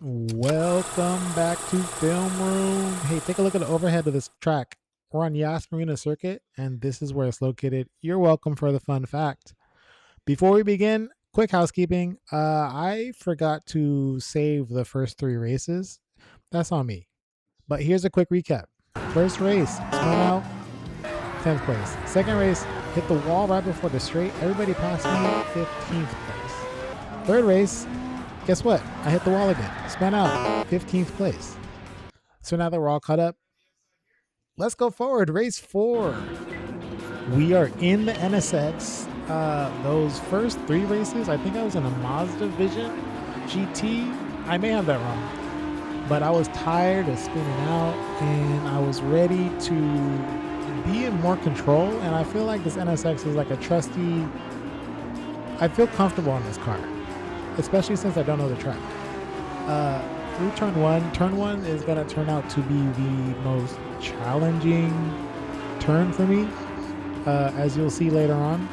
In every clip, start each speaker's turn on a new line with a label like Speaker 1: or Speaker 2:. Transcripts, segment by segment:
Speaker 1: Welcome back to Film Room. Hey, take a look at the overhead of this track. We're on Yas Marina Circuit, and this is where it's located. You're welcome for the fun fact. Before we begin, quick housekeeping. I forgot to save the first three races. That's on me. But here's a quick recap. First race, spun out, 10th place. Second race, hit the wall right before the straight. Everybody passed me, 15th place. Third race, guess what? I hit the wall again. Spun out, 15th place. So now that we're all caught up, let's go forward. Race 4. We are in the NSX. Those first three races, I think I was in a Mazda Vision GT. I may have that wrong, but I was tired of spinning out and I was ready to be in more control. And I feel like this NSX is like a trusty. I feel comfortable in this car, especially since I don't know the track. Through turn one is going to turn out to be the most challenging turn for me, as you'll see later on.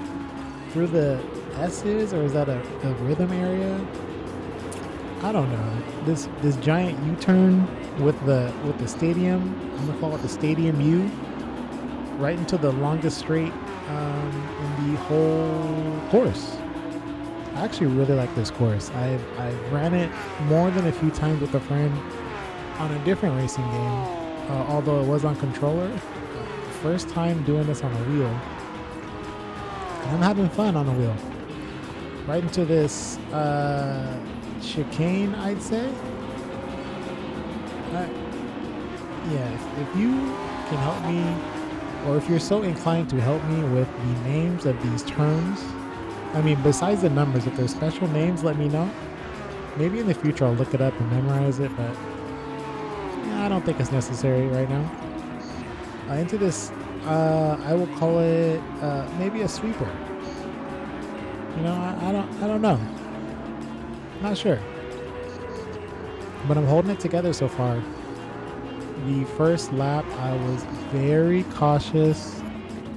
Speaker 1: Through the S's, or is that a rhythm area? I don't know. This giant U-turn with the stadium, I'm gonna call it the stadium U, right into the longest straight in the whole course. I actually really like this course. I've ran it more than a few times with a friend on a different racing game, although it was on controller. First time doing this on a wheel. And I'm having fun on a wheel. Right into this chicane, I'd say. If you can help me, or if you're so inclined to help me with the names of these turns, I mean, besides the numbers, if there's special names, let me know. Maybe in the future I'll look it up and memorize it, but I don't think it's necessary right now. Into this, I will call it maybe a sweeper. You know, I don't know. Not sure. But I'm holding it together so far. The first lap, I was very cautious.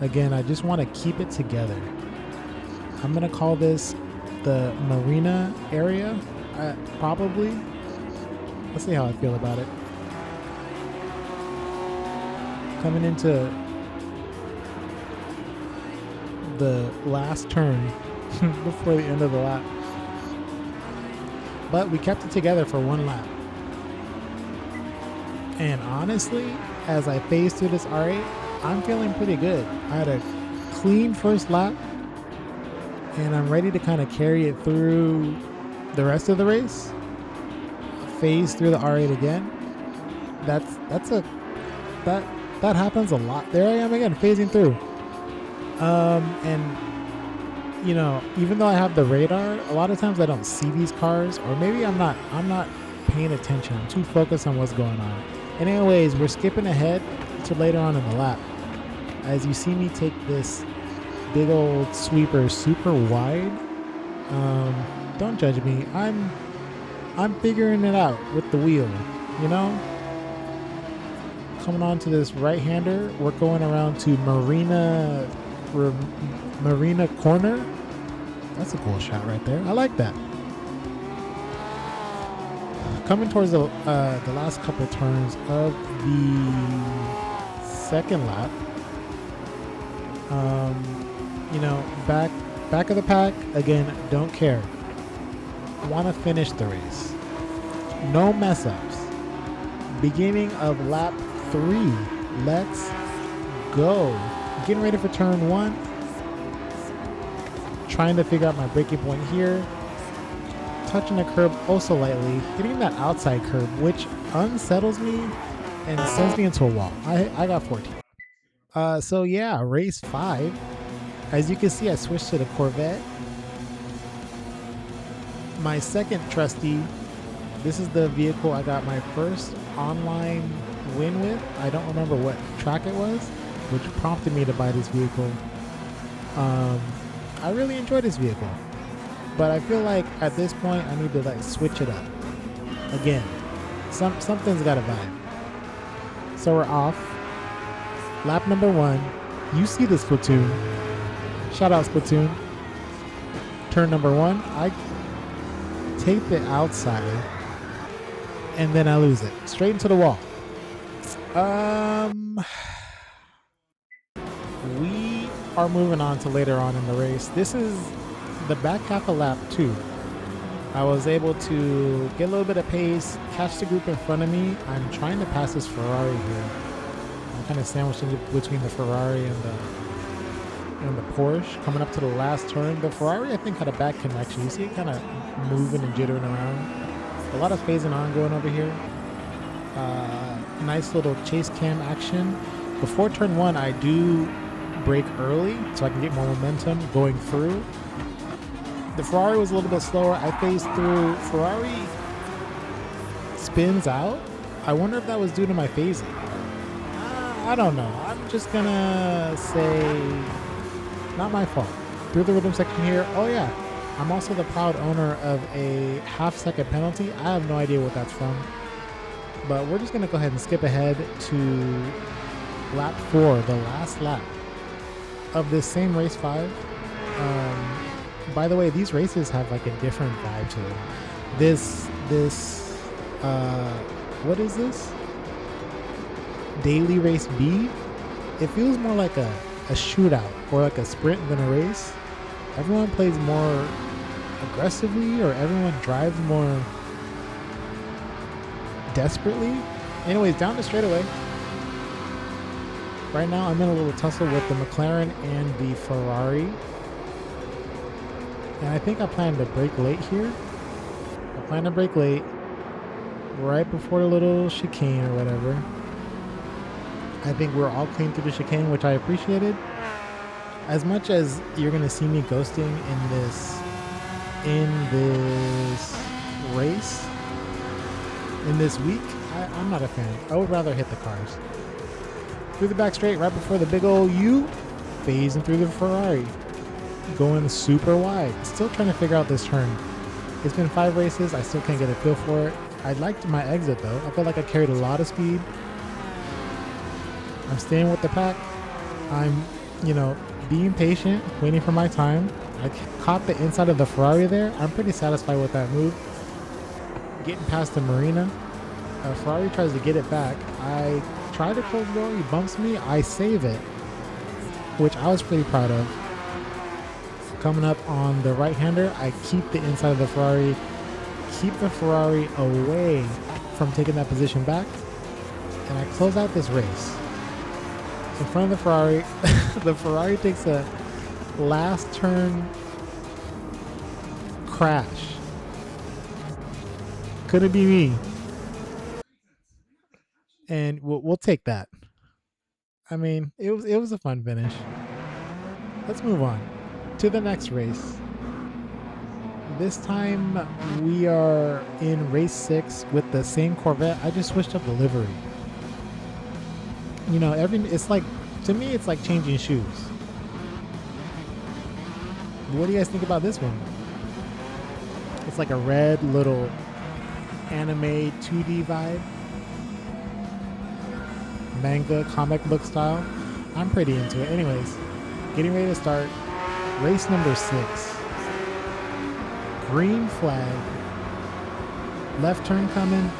Speaker 1: Again, I just want to keep it together. I'm going to call this the Marina area, probably. Let's see how I feel about it. Coming into the last turn before the end of the lap. But we kept it together for one lap. And honestly, as I phase through this R8, I'm feeling pretty good. I had a clean first lap, and I'm ready to kind of carry it through the rest of the race. Phase through the R8 again. That happens a lot. There I am again, phasing through. And you know, even though I have the radar, a lot of times I don't see these cars, or maybe I'm not paying attention. I'm too focused on what's going on. And anyways, we're skipping ahead to later on in the lap. As you see me take this big old sweeper super wide. Don't judge me. I'm figuring it out with the wheel, you know? Coming on to this right-hander, we're going around to Marina Corner. That's a cool shot right there. I like that. Coming towards the last couple turns of the second lap. You know, back of the pack. Again, don't care. Want to finish the race. No mess ups. Beginning of lap 3. Let's go. Getting ready for turn 1. Trying to figure out my braking point here. Touching the curb also lightly. Hitting that outside curb, which unsettles me and sends me into a wall. I got 14. So yeah, race 5. As you can see, I switched to the Corvette. My second trusty. This is the vehicle I got my first online win with. I don't remember what track it was, which prompted me to buy this vehicle. I really enjoy this vehicle, but I feel like at this point I need to like switch it up again. Something's got to vibe. So we're off. Lap number 1. You see this Splatoon. Shout out Splatoon. Turn number 1. I take the outside. and then I lose it straight into the wall. We are moving on to later on in the race. This is the back half of lap 2. I was able to get a little bit of pace, catch the group in front of me. I'm trying to pass this Ferrari here. I'm kind of sandwiched in between the Ferrari and the Porsche. Coming up to the last turn, the Ferrari I think had a bad connection. You see it kind of moving and jittering around. A lot of phasing on going over here. Nice little chase cam action. Before turn 1, I do brake early so I can get more momentum going through. The Ferrari was a little bit slower. I phased through. Ferrari spins out. I wonder if that was due to my phasing. I don't know. I'm just gonna say not my fault. Through the rhythm section here. Oh yeah, I'm also the proud owner of a half-second penalty. I have no idea what that's from. But we're just gonna go ahead and skip ahead to lap 4, the last lap of this same race 5. By the way, these races have like a different vibe to them. What is this? Daily race B? It feels more like a shootout or like a sprint than a race. Everyone plays more aggressively, or everyone drives more desperately. Anyways, down the straightaway. Right now, I'm in a little tussle with the McLaren and the Ferrari. And I think I plan to brake late here. I plan to brake late right before the little chicane or whatever. I think we're all clean through the chicane, which I appreciated. As much as you're going to see me ghosting in this race, in this week, I'm not a fan. I would rather hit the cars. Through the back straight, right before the big old U, phasing through the Ferrari. Going super wide. Still trying to figure out this turn. It's been 5 races. I still can't get a feel for it. I liked my exit though. I felt like I carried a lot of speed. I'm staying with the pack. I'm, being patient, waiting for my time. I caught the inside of the Ferrari there. I'm pretty satisfied with that move. Getting past the Marina. Ferrari tries to get it back. I try to close the door. He bumps me. I save it, which I was pretty proud of. Coming up on the right-hander, I keep the inside of the Ferrari, keep the Ferrari away from taking that position back, and I close out this race. In front of the Ferrari, the Ferrari takes a last turn crash. Could it be me? And we'll take that. I mean, it was a fun finish. Let's move on to the next race. This time we are in race 6 with the same Corvette. I just switched up the livery. It's like, to me, it's like changing shoes. What do you guys think about this one? It's like a red little anime 2D vibe. Manga comic book style. I'm pretty into it. Anyways, getting ready to start race number 6. Green flag. Left turn coming.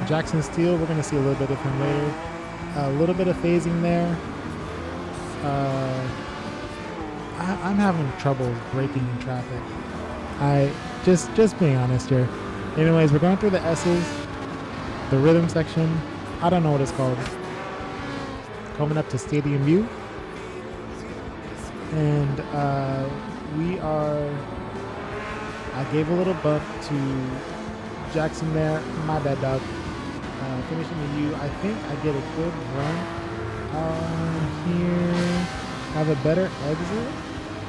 Speaker 1: Jackson Steele, we're going to see a little bit of him later. A little bit of phasing there. I'm having trouble braking in traffic. I just being honest here. Anyways, we're going through the S's, the rhythm section. I don't know what it's called. Coming up to Stadium View. And I gave a little bump to Jackson there. My bad, dog. Finishing the U. I think I get a good run here. Have a better exit?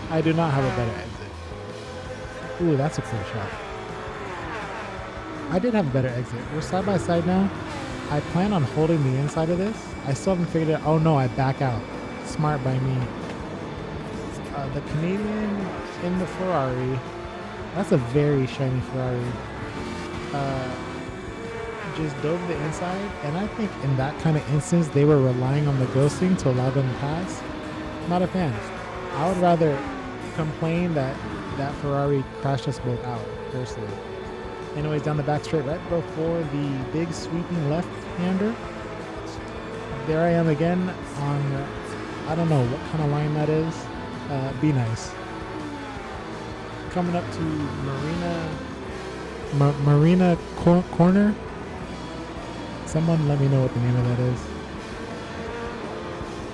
Speaker 1: I do not have a better exit. Ooh, that's a clear shot. I did have a better exit. We're side by side now. I plan on holding the inside of this. I still haven't figured it out. Oh no, I back out. Smart by me. The Canadian in the Ferrari. That's a very shiny Ferrari. Just dove the inside, and I think in that kind of instance they were relying on the ghosting to allow them to pass. Not a fan. I would rather complain that Ferrari crashed us both out, personally. Anyways, down the back straight right before the big sweeping left-hander. There I am again on, I don't know what kind of line that is. Be nice. Coming up to Marina Corner. Someone let me know what the name of that is.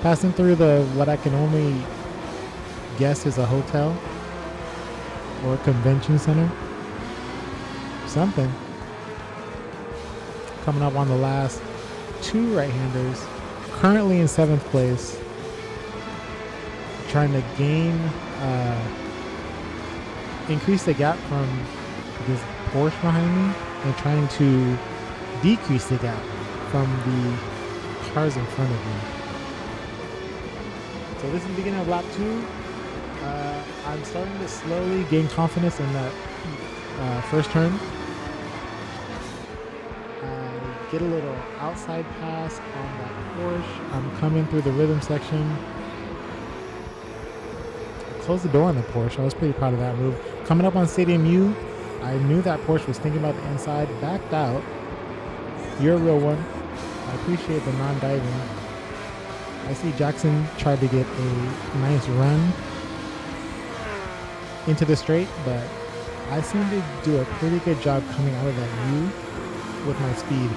Speaker 1: Passing through what I can only guess is a hotel or a convention center. Something. Coming up on the last two right-handers. Currently in 7th place. Trying to increase the gap from this Porsche behind me and trying to decrease the gap from the cars in front of me. So this is the beginning of lap 2. I'm starting to slowly gain confidence in that first turn. Get a little outside pass on that Porsche. I'm coming through the rhythm section. Close the door on the Porsche. I was pretty proud of that move. Coming up on Stadium U, I knew that Porsche was thinking about the inside. Backed out. You're a real one. I appreciate the non-diving. I see Jackson tried to get a nice run into the straight, but I seem to do a pretty good job coming out of that U with my speed.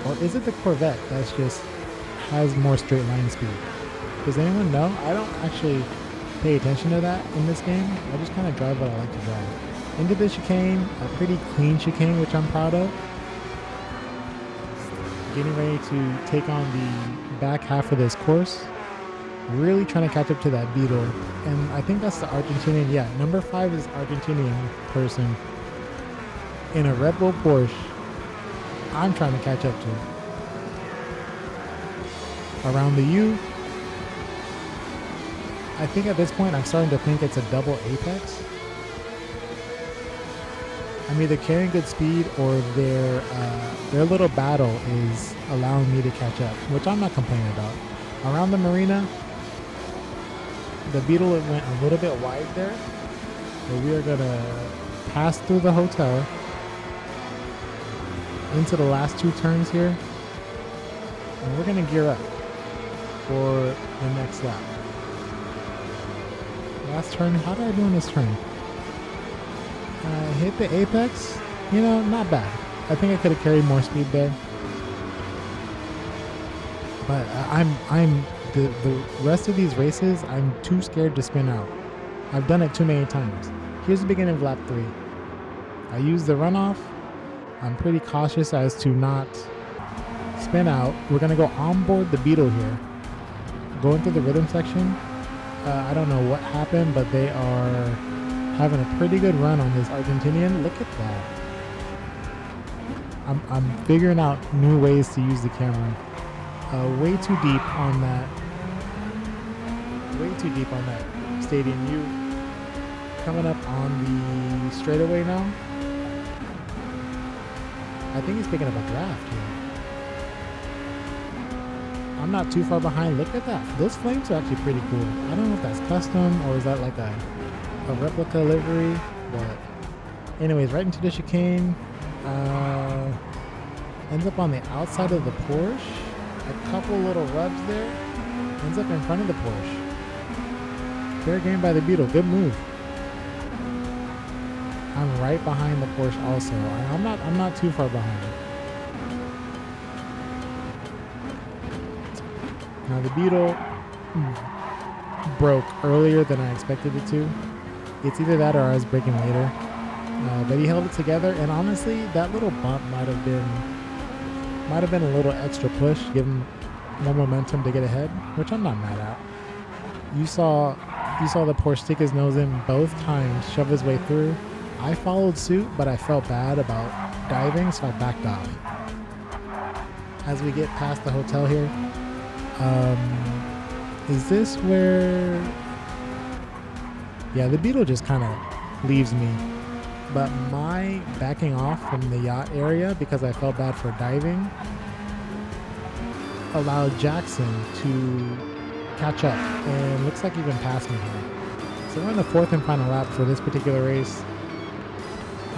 Speaker 1: Or is it the Corvette that's just has more straight line speed? Does anyone know? I don't actually pay attention to that in this game. I just kind of drive what I like to drive. Into the chicane, a pretty clean chicane, which I'm proud of. Getting ready to take on the back half of this course. Really trying to catch up to that Beetle. And I think that's the Argentinian. Yeah, number 5 is Argentinian person in a Red Bull Porsche. I'm trying to catch up to. Around the U. I think at this point I'm starting to think it's a double apex. I'm either carrying good speed or their little battle is allowing me to catch up, which I'm not complaining about. Around the marina, the Beetle went a little bit wide there, but we are gonna pass through the hotel into the last 2 turns here, and we're gonna gear up for the next lap. Last turn, how did I do on this turn? Hit the apex, not bad. I think I could have carried more speed there. But the rest of these races, I'm too scared to spin out. I've done it too many times. Here's the beginning of lap 3. I use the runoff. I'm pretty cautious as to not spin out. We're gonna go onboard the Beetle here. Going through the rhythm section. I don't know what happened, but they are having a pretty good run on this Argentinian. Look at that. I'm figuring out new ways to use the camera. Way too deep on that. Way too deep on that Stadium U. Coming up on the straightaway now. I think he's picking up a draft here. I'm not too far behind. Look at that. Those flames are actually pretty cool. I don't know if that's custom or is that like a replica livery, but anyways, right into the chicane. Ends up on the outside of the Porsche. A couple little rubs there. Ends up in front of the Porsche. Fair game by the Beetle. Good move. I'm right behind the Porsche also. I'm not too far behind. Now the Beetle broke earlier than I expected it to. It's either that or I was braking later. But he held it together, and honestly, that little bump might have been a little extra push, give him more momentum to get ahead, which I'm not mad at. You saw the Porsche stick his nose in both times, shove his way through. I followed suit, but I felt bad about diving, so I backed off. As we get past the hotel here, is this where... Yeah, the Beetle just kind of leaves me. But my backing off from the yacht area, because I felt bad for diving, allowed Jackson to catch up. And looks like he even passed me here. So we're in the 4th and final lap for this particular race.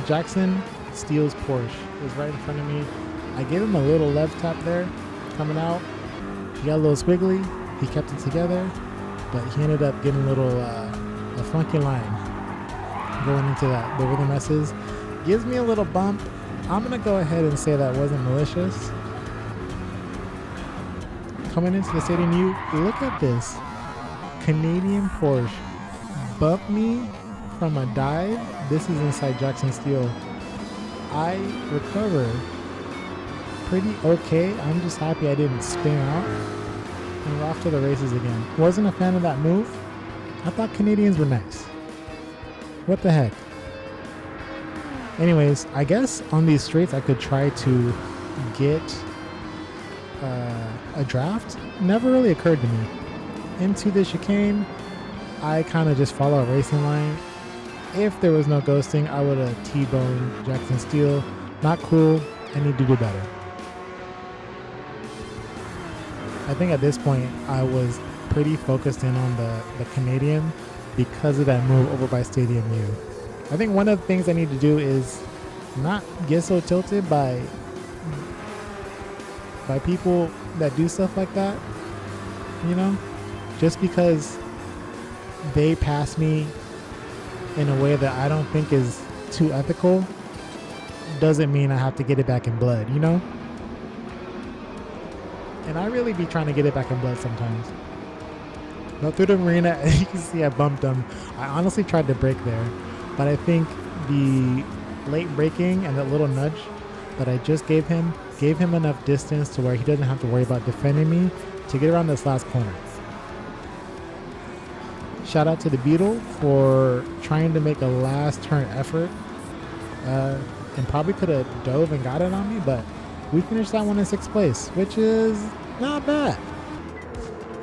Speaker 1: Jackson steals Porsche. It was right in front of me. I gave him a little left tap there, coming out. He got a little squiggly. He kept it together, but he ended up getting a little a funky line going into that. The rhythm S's gives me a little bump. I'm gonna go ahead and say that wasn't malicious. Coming into the stadium, you look at this. Canadian Porsche bumped me from a dive. This is inside Jackson Steel. I recover pretty okay. I'm just happy I didn't spin out. And we're off to the races again. Wasn't a fan of that move. I thought Canadians were nice. What the heck? Anyways, I guess on these straights I could try to get a draft. Never really occurred to me. Into the chicane, I kind of just follow a racing line. If there was no ghosting, I would have T-boned Jackson Steel. Not cool. I need to do better. I think at this point I was pretty focused in on the Canadian because of that move over by Stadium U. I think one of the things I need to do is not get so tilted by people that do stuff like that, you know, just because they pass me in a way that I don't think is too ethical doesn't mean I have to get it back in blood, you know? And I really be trying to get it back in blood sometimes. But through the marina, you can see I bumped him. I honestly tried to brake there, but I think the late braking and that little nudge that I just gave him enough distance to where he doesn't have to worry about defending me to get around this last corner. Shout out to the Beetle for trying to make a last turn effort, and probably could have dove and got it on me, but we finished that one in 6th place, which is not bad.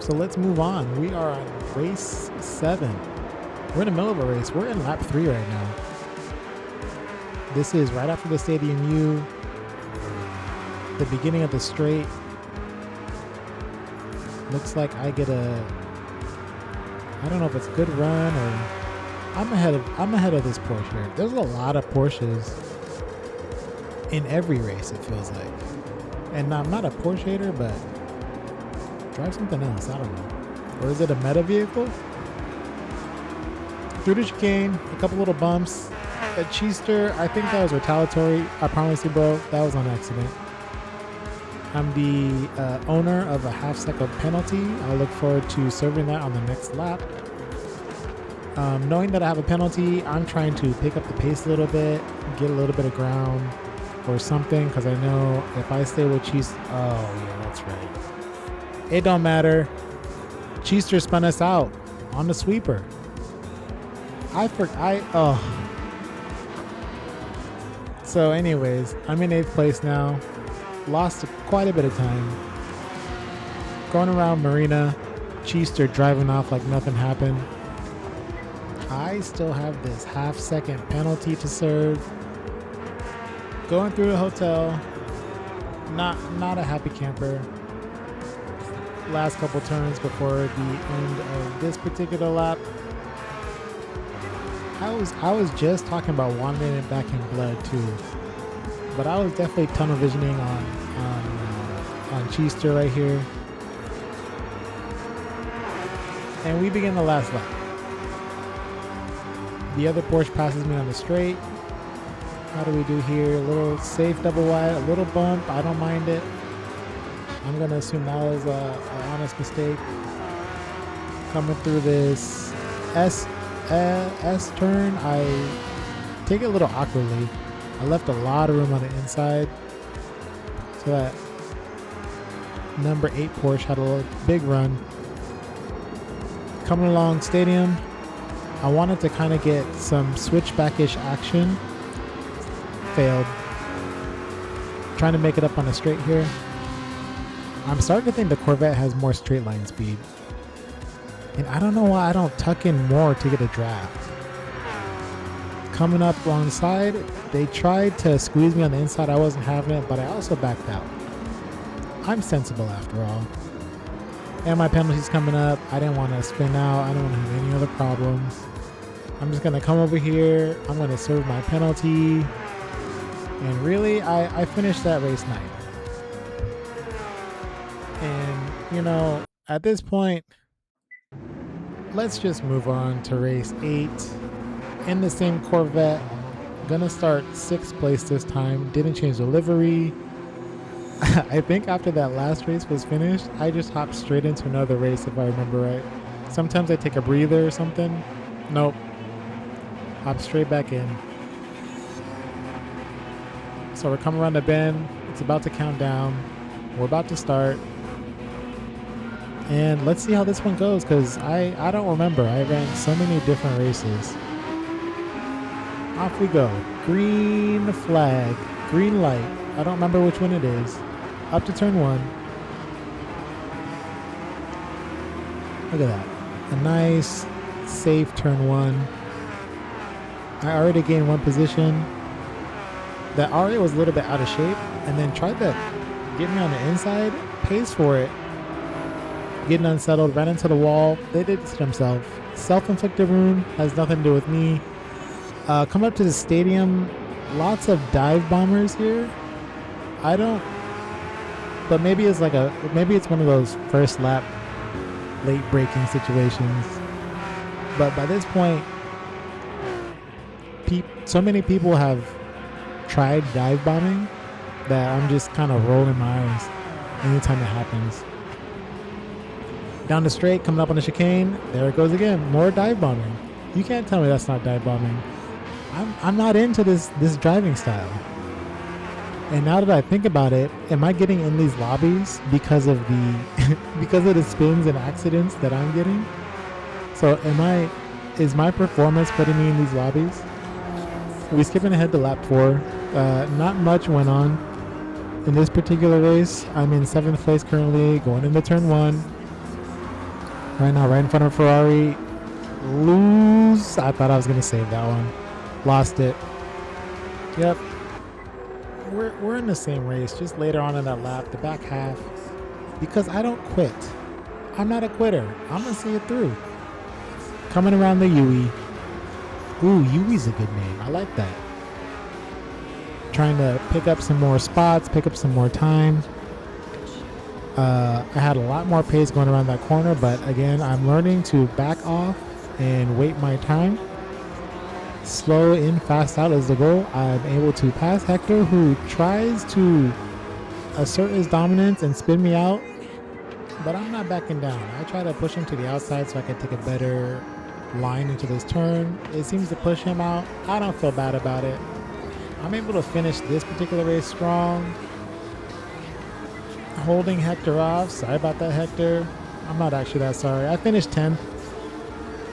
Speaker 1: So let's move on. We are on race 7. We're in the middle of a race. We're in lap 3 right now. This is right after the Stadium U, the beginning of the straight. Looks like I get I don't know if it's a good run or I'm ahead of this Porsche here. There's a lot of Porsches in every race, it feels like. And I'm not a Porsche hater, but drive something else. I don't know. Or is it a meta vehicle? Through the chicane, a couple little bumps. A Cheester, I think that was retaliatory. I promise you, bro, that was on accident. I'm the owner of a half-second penalty. I look forward to serving that on the next lap. Knowing that I have a penalty, I'm trying to pick up the pace a little bit, get a little bit of ground or something, because I know if I stay with Cheester, oh yeah, that's right. It don't matter. Cheester spun us out on the sweeper. So anyways, I'm in 8th place now. Lost quite a bit of time. Going around Marina, Cheester driving off like nothing happened. I still have this half-second penalty to serve. Going through the hotel, not a happy camper. Last couple turns before the end of this particular lap. I was just talking about wanting it back in blood too, but I was definitely tunnel visioning on Cheester right here. And we begin the last lap. The other Porsche passes me on the straight. How do we do here? A little safe double wide, a little bump. I don't mind it. I'm gonna assume that was an honest mistake. Coming through this S turn, I take it a little awkwardly. I left a lot of room on the inside, so that number 8 Porsche had a big run. Coming along Stadium, I wanted to kind of get some switchback-ish action. Failed. Trying to make it up on a straight here. I'm starting to think the Corvette has more straight line speed. And I don't know why I don't tuck in more to get a draft. Coming up alongside, they tried to squeeze me on the inside. I wasn't having it, but I also backed out. I'm sensible after all. And my penalty's coming up. I didn't want to spin out. I don't want to have any other problems. I'm just going to come over here. I'm going to serve my penalty. And really, I finished that race 9th. And, you know, at this point, let's just move on to race 8. In the same Corvette. Gonna start 6th place this time. Didn't change the livery. I think after that last race was finished, I just hopped straight into another race if I remember right. Sometimes I take a breather or something. Nope. Hop straight back in. So we're coming around the bend. It's about to count down. We're about to start. And let's see how this one goes, because I don't remember. I ran so many different races. Off we go. Green flag. Green light. I don't remember which one it is. Up to turn 1. Look at that. A nice, safe turn 1. I already gained 1 position. That already was a little bit out of shape, and then tried to get me on the inside. Pays for it. Getting unsettled, ran into the wall. They did this to themselves. Self-inflicted wound, has nothing to do with me. Coming up to the stadium, lots of dive bombers here. I don't, but maybe it's maybe it's one of those first lap late braking situations. But by this point, so many people have tried dive bombing that I'm just kind of rolling my eyes anytime it happens. Down the straight, coming up on the chicane, there it goes again. More dive bombing. You can't tell me that's not dive bombing. I'm not into this driving style. And now that I think about it, am I getting in these lobbies because of the spins and accidents that I'm getting? So is my performance putting me in these lobbies? We're skipping ahead to lap 4. Not much went on in this particular race. I'm in 7th place currently, going into turn 1. Right now, right in front of Ferrari. Lose. I thought I was going to save that one. Lost it. Yep. We're in the same race, just later on in that lap, the back half. Because I don't quit. I'm not a quitter. I'm going to see it through. Coming around the Yui. Ooh, Yui's a good name. I like that. Trying to pick up some more spots, pick up some more time. I had a lot more pace going around that corner, but again, I'm learning to back off and wait my time. Slow in, fast out is the goal. I'm able to pass Hector, who tries to assert his dominance and spin me out, but I'm not backing down. I try to push him to the outside so I can take a better line into this turn. It seems to push him out. I don't feel bad about it. I'm able to finish this particular race strong. Holding Hector off. Sorry about that, Hector. I'm not actually that sorry. I finished 10th.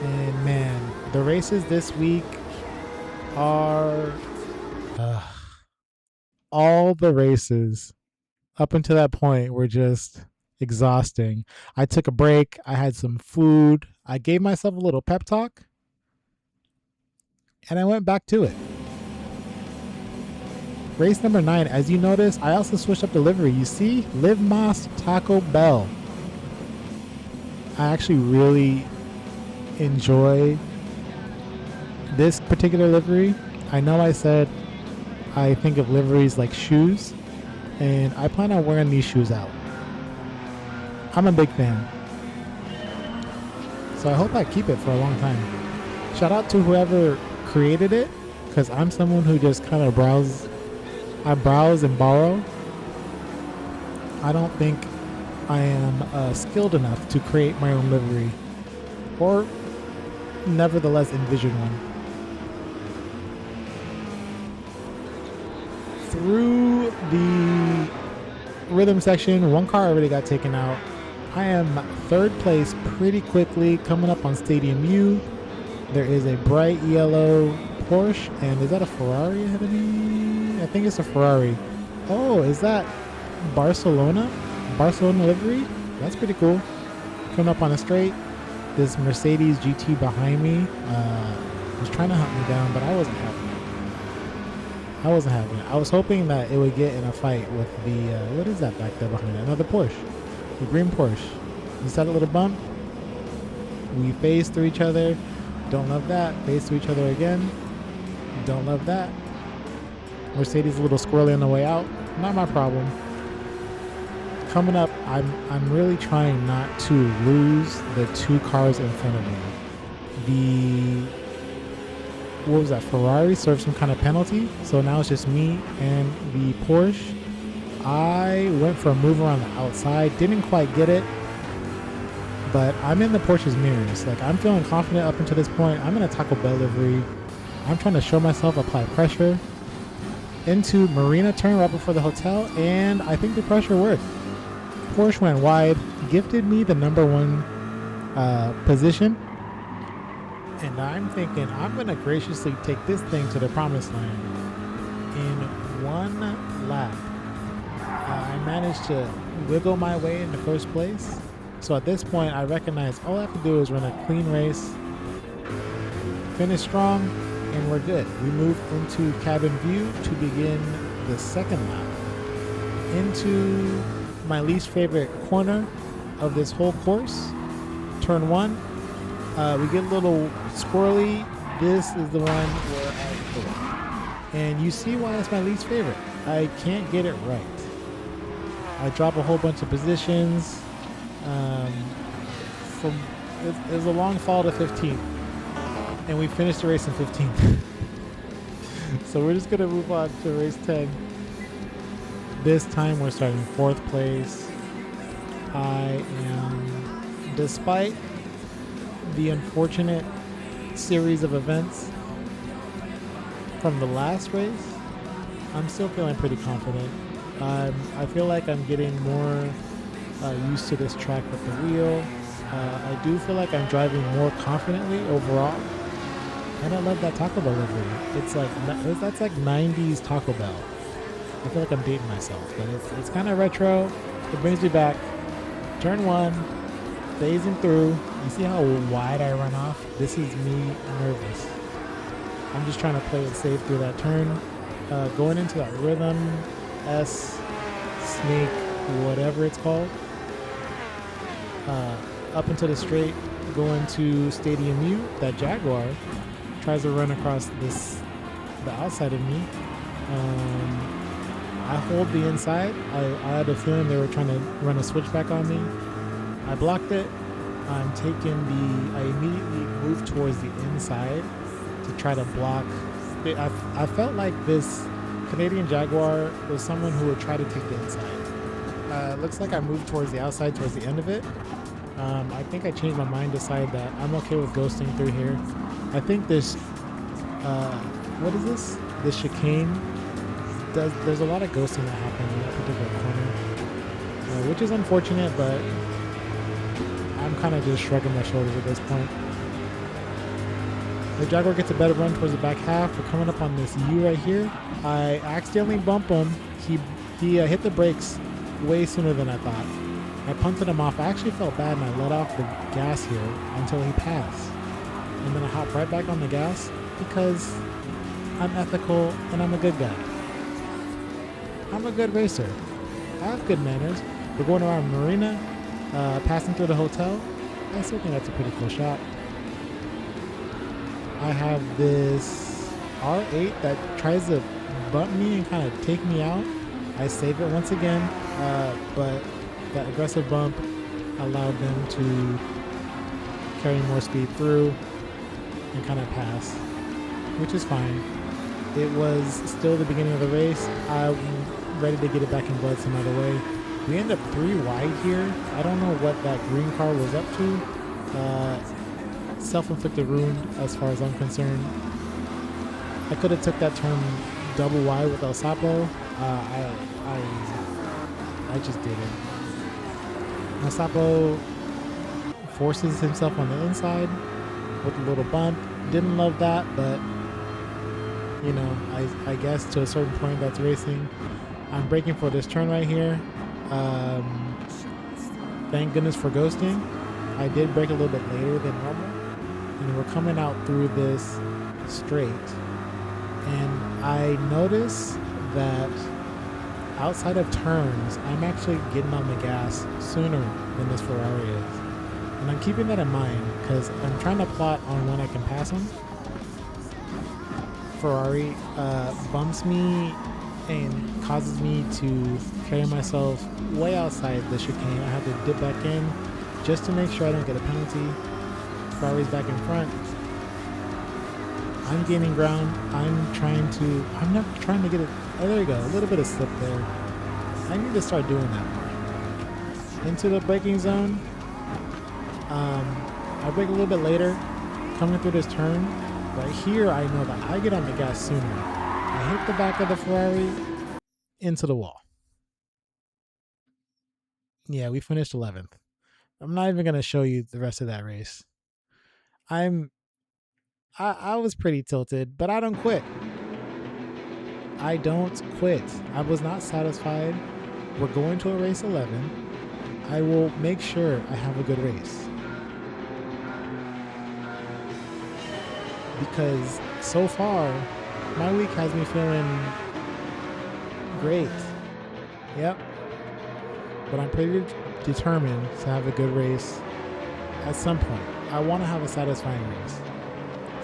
Speaker 1: And man, the races this week are all the races up until that point were just exhausting. I took a break. I had some food. I gave myself a little pep talk. And I went back to it. Race number 9, as you notice, I also switched up the livery. You see, Live Más Taco Bell. I actually really enjoy this particular livery. I know I said I think of liveries like shoes, and I plan on wearing these shoes out. I'm a big fan. So I hope I keep it for a long time. Shout out to whoever created it, because I'm someone who just kind of browse and borrow. I don't think I am skilled enough to create my own livery, or nevertheless envision one. Through the rhythm section, one car already got taken out. I am 3rd place pretty quickly, coming up on Stadium U. There is a bright yellow Porsche, and is that a Ferrari ahead of me? I think it's a Ferrari. Oh, is that Barcelona livery? That's pretty cool. Coming up on a straight, this Mercedes GT behind me was trying to hunt me down, but I wasn't having it. I was hoping that it would get in a fight with the what is that back there behind it? Another Porsche, the green Porsche. Is that a little bump? We phase through each other. Don't love that. Phase through each other again. Don't love that. Mercedes a little squirrely on the way out. Not my problem. Coming up, I'm really trying not to lose the two cars in front of me. What was that? Ferrari served some kind of penalty, so now it's just me and the Porsche. I went for a move around the outside, didn't quite get it, but I'm in the Porsche's mirrors. Like, I'm feeling confident up until this point. I'm in a Taco Bell livery. I'm trying to show myself, apply pressure into Marina turn right before the hotel, and I think the pressure worked. Porsche went wide, gifted me the number one position, and I'm thinking I'm going to graciously take this thing to the promised land in one lap. I managed to wiggle my way in the first place. So at this point, I recognize all I have to do is run a clean race, finish strong, and we're good. We move into cabin view to begin the second lap. Into my least favorite corner of this whole course, turn one. We get a little squirrely. This is the one where I go. And you see why it's my least favorite. I can't get it right. I drop a whole bunch of positions. It was a long fall to 15th, and we finished the race in 15th. So we're just gonna move on to race 10. This time we're starting 4th place. I am, despite the unfortunate series of events from the last race, I'm still feeling pretty confident. I feel like I'm getting more used to this track with the wheel. I do feel like I'm driving more confidently overall, and I love that Taco Bell livery. That's like 90s Taco Bell. I feel like I'm dating myself, but it's kind of retro. It brings me back. Turn one, phasing through. You see how wide I run off? This is me nervous. I'm just trying to play it safe through that turn. Going into that rhythm, snake, whatever it's called. Up into the straight, going to Stadium U. That Jaguar tries to run across the outside of me. I hold the inside. I had a feeling they were trying to run a switchback on me. I blocked it. I immediately moved towards the inside to try to block. I felt like this Canadian Jaguar was someone who would try to take the inside. Looks like I moved towards the outside towards the end of it. I think I changed my mind, decided that I'm okay with ghosting through here. I think this, what is this? This chicane, there's a lot of ghosting that happened in that particular corner, which is unfortunate, but I'm kind of just shrugging my shoulders at this point. The Jaguar gets a better run towards the back half. We're coming up on this U right here. I accidentally bump him. He hit the brakes way sooner than I thought. I punted him off. I actually felt bad and I let off the gas here until he passed. And then I hopped right back on the gas because I'm ethical and I'm a good guy. I'm a good racer. I have good manners. We're going around Marina, passing through the hotel. I still think that's a pretty cool shot. I have this R8 that tries to bump me and kind of take me out. I save it once again, but that aggressive bump allowed them to carry more speed through and kind of pass, which is fine. It was still the beginning of the race. I'm ready to get it back in blood some other way. We end up 3 wide here. I don't know what that green car was up to. Self-inflicted ruin as far as I'm concerned. I could have took that turn double wide with El Sapo. I just didn't. El Sapo forces himself on the inside with a little bump. Didn't love that, but you know, I guess to a certain point that's racing. I'm braking for this turn right here. Thank goodness for ghosting. I did brake a little bit later than normal. And we're coming out through this straight. And I notice that outside of turns, I'm actually getting on the gas sooner than this Ferrari is. And I'm keeping that in mind because I'm trying to plot on when I can pass him. Ferrari bumps me and causes me to carry myself way outside the chicane. I have to dip back in just to make sure I don't get a penalty. Ferrari's back in front. I'm gaining ground. I'm not trying to get it. Oh, there you go. A little bit of slip there. I need to start doing that more. Into the braking zone. I brake a little bit later. Coming through this turn. Right here, I know that I get on the gas sooner. I hit the back of the Ferrari into the wall. Yeah, we finished 11th. I'm not even going to show you the rest of that race. I was pretty tilted, but I don't quit. I don't quit. I was not satisfied. We're going to a race 11. I will make sure I have a good race. Because so far, my week has me feeling great. Yep. But I'm pretty determined to have a good race at some point. I want to have a satisfying race.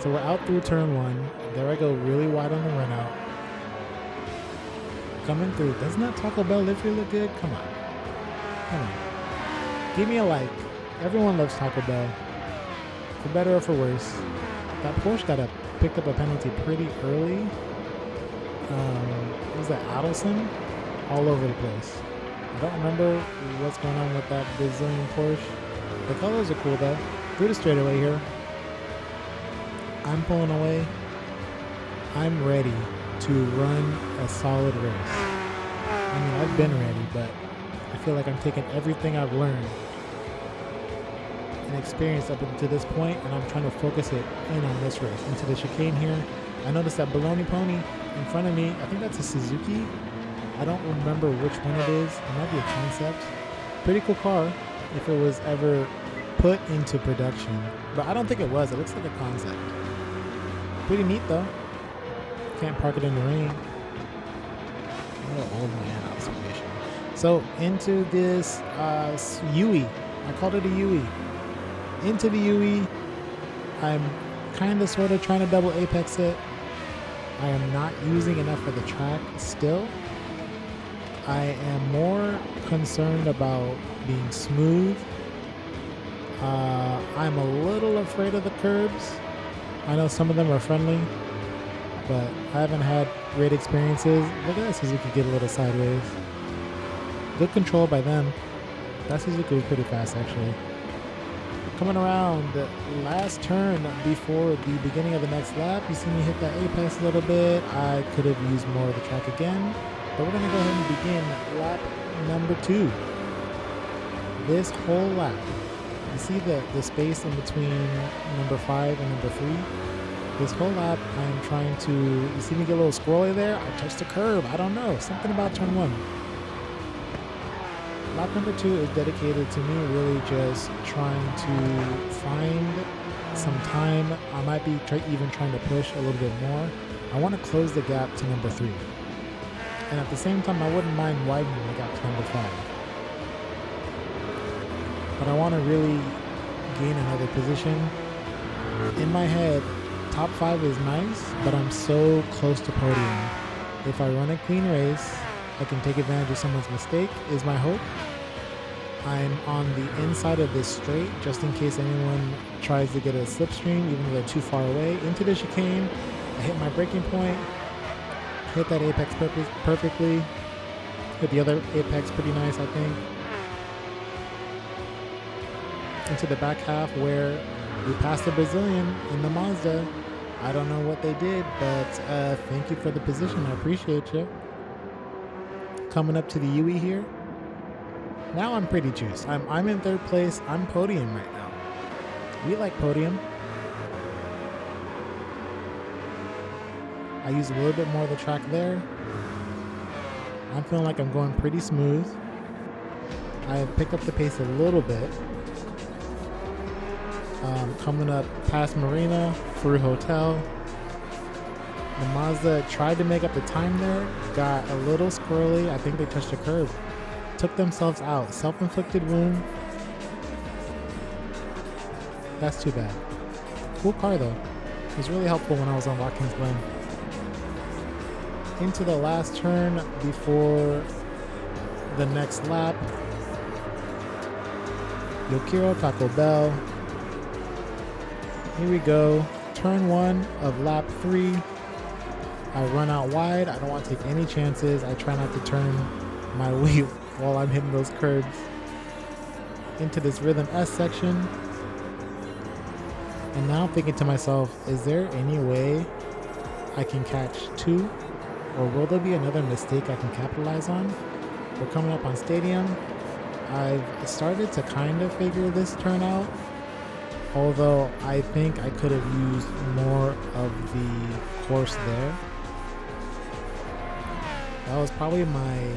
Speaker 1: So we're out through turn 1. There I go really wide on the run out. Coming through. Doesn't that Taco Bell livery look good? Come on. Come on. Give me a like. Everyone loves Taco Bell. For better or for worse. That Porsche picked up a penalty pretty early. Was that Adelson? All over the place. I don't remember what's going on with that Brazilian Porsche. The colors are cool though. Through the straightaway here. I'm pulling away. I'm ready to run a solid race. I mean, I've been ready, but I feel like I'm taking everything I've learned and experienced up until this point, and I'm trying to focus it in on this race. Into the chicane here. I noticed that Baloney Pony in front of me. I think that's a Suzuki. I don't remember which one it is. It might be a concept. Pretty cool car if it was ever put into production. But I don't think it was. It looks like a concept. Pretty neat though. Can't park it in the rain. What an old man observation. So into this UE. I called it a UE. Into the UE. I'm kind of sort of trying to double apex it. I am not using enough of the track still. I am more concerned about being smooth. I'm a little afraid of the curbs. I know some of them are friendly, but I haven't had great experiences. Look at that Suzuki get a little sideways. Good control by them. That Suzuki was pretty fast actually. Coming around the last turn before the beginning of the next lap, you see me hit that apex a little bit. I could have used more of the track again, but we're going to go ahead and begin lap number 2. This whole lap, you see the space in between number 5 and number 3? This whole lap, I'm trying to, you see me get a little squirrely there? I touched the curb. I don't know. Something about turn 1. Lap number 2 is dedicated to me really just trying to find some time. I might be even trying to push a little bit more. I want to close the gap to number 3. And at the same time, I wouldn't mind widening the gap to number 5. But I want to really gain another position. In my head, top 5 is nice, but I'm so close to podium. If I run a clean race, I can take advantage of someone's mistake, is my hope. I'm on the inside of this straight, just in case anyone tries to get a slipstream, even though they're too far away. Into the chicane, I hit my braking point, hit that apex perfectly, hit the other apex pretty nice, I think. Into the back half where we passed the Brazilian in the Mazda. I don't know what they did, but thank you for the position. I appreciate you. Coming up to the UE here. Now I'm pretty juiced. I'm in 3rd place. I'm podium right now. We like podium. I use a little bit more of the track there. I'm feeling like I'm going pretty smooth. I have picked up the pace a little bit. Coming up past Marina, through Hotel. The Mazda tried to make up the time there, got a little squirrely. I think they touched a curb. Took themselves out. Self-inflicted wound. That's too bad. Cool car though. It was really helpful when I was on Watkins Glen. into the last turn before the next lap. Yokiro Taco Bell. Here we go. Turn 1 of lap 3. I run out wide. I don't want to take any chances. I try not to turn my weight while I'm hitting those curbs. Into this Rhythm S section. And now I'm thinking to myself, is there any way I can catch 2? Or will there be another mistake I can capitalize on? We're coming up on Stadium. I've started to kind of figure this turn out, although I think I could have used more of the course there. That was probably my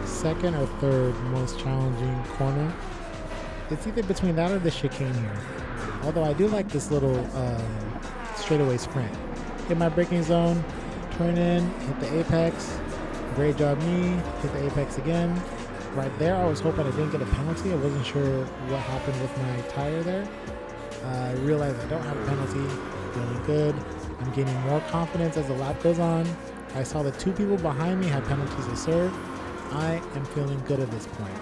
Speaker 1: second or third most challenging corner. It's either between that or the chicane here. Although I do like this little straightaway sprint. Hit my braking zone, turn in, hit the apex. Great job me, hit the apex again. Right there, I was hoping I didn't get a penalty. I wasn't sure what happened with my tire there. I realized I don't have a penalty, feeling good. I'm gaining more confidence as the lap goes on. I saw the 2 people behind me had penalties to serve. I am feeling good at this point.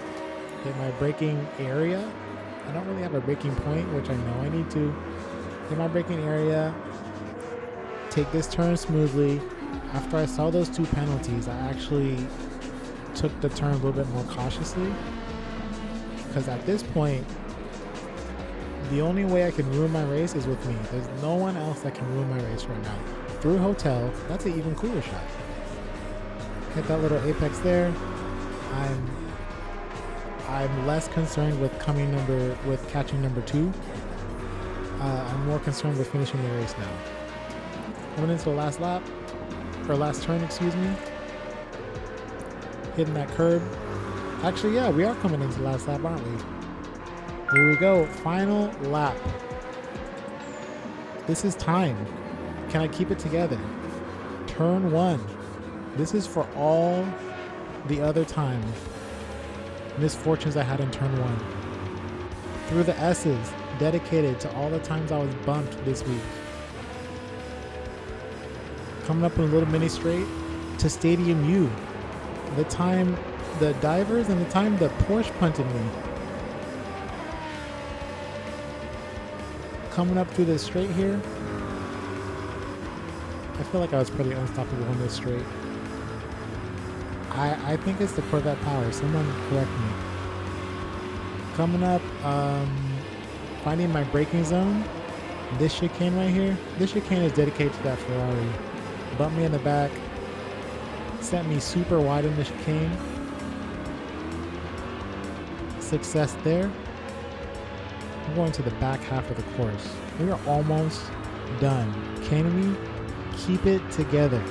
Speaker 1: Hit my braking area. I don't really have a braking point, which I know I need to. Hit my braking area. Take this turn smoothly. After I saw those 2 penalties, I actually took the turn a little bit more cautiously. Because at this point, the only way I can ruin my race is with me. There's no one else that can ruin my race right now. Through hotel, that's an even cooler shot. Hit that little apex there. I'm less concerned with catching number 2. I'm more concerned with finishing the race now. Coming into the last lap, or last turn, excuse me. Hitting that curb. Actually, yeah, we are coming into the last lap, aren't we? Here we go, final lap. This is time. Can I keep it together? Turn 1. This is for all the other times, misfortunes I had in turn 1. Through the S's, dedicated to all the times I was bumped this week. Coming up in a little mini straight to Stadium U. The time the divers and the time the Porsche punted me. Coming up through this straight here. I feel like I was pretty unstoppable on this straight. I think it's the Corvette power. Someone correct me. Coming up, finding my braking zone. This chicane right here. This chicane is dedicated to that Ferrari. Bumped me in the back. Sent me super wide in the chicane. Success there. I'm going to the back half of the course. We are almost done. Can we keep it together?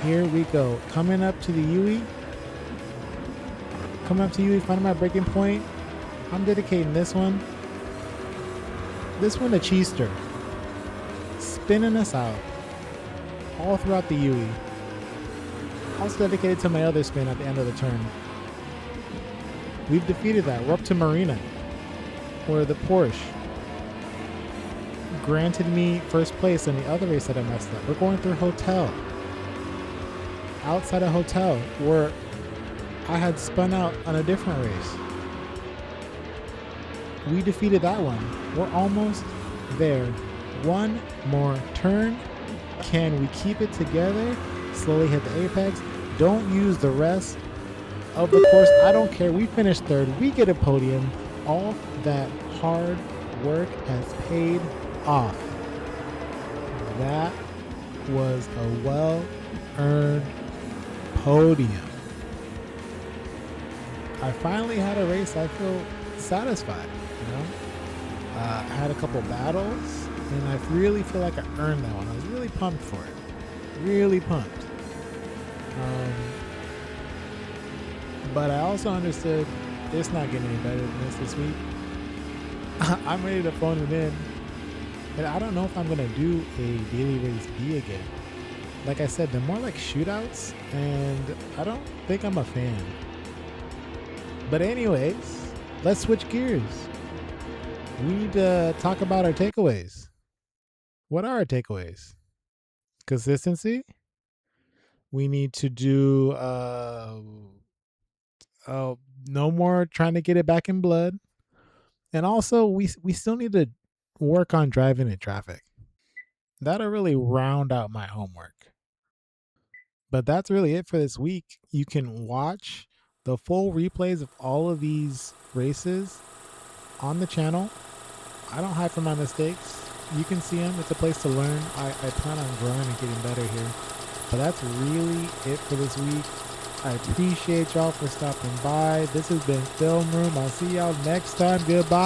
Speaker 1: Here we go. Coming up to the UE. Coming up to UE, finding my braking point. I'm dedicating this one. This one to Cheester. Spinning us out. All throughout the UE. Also dedicated to my other spin at the end of the turn. We've defeated that. We're up to Marina, where the Porsche granted me first place in the other race that I messed up. We're going through Hotel. Outside a hotel where I had spun out on a different race. We defeated that one. We're almost there. One more turn. Can we keep it together? Slowly hit the apex. Don't use the rest of the course. I don't care. We finished third. We get a podium. All that hard work has paid off. That was a well-earned podium. I finally had a race I feel satisfied, you know? I had a couple battles, and I really feel like I earned that one. I was really pumped for it. Really pumped. But I also understood it's not getting any better than this week. I'm ready to phone it in. And I don't know if I'm going to do a daily race B again. Like I said, they're more like shootouts, and I don't think I'm a fan. But anyways, let's switch gears. We need to talk about our takeaways. What are our takeaways? Consistency. We need to do no more trying to get it back in blood. And also we still need to work on driving in traffic. That'll really round out my homework. But that's really it for this week. You can watch the full replays of all of these races on the channel. I don't hide from my mistakes. You can see them. It's a place to learn. I plan on growing and getting better here. But that's really it for this week. I appreciate y'all for stopping by. This has been Film Room. I'll see y'all next time. Goodbye.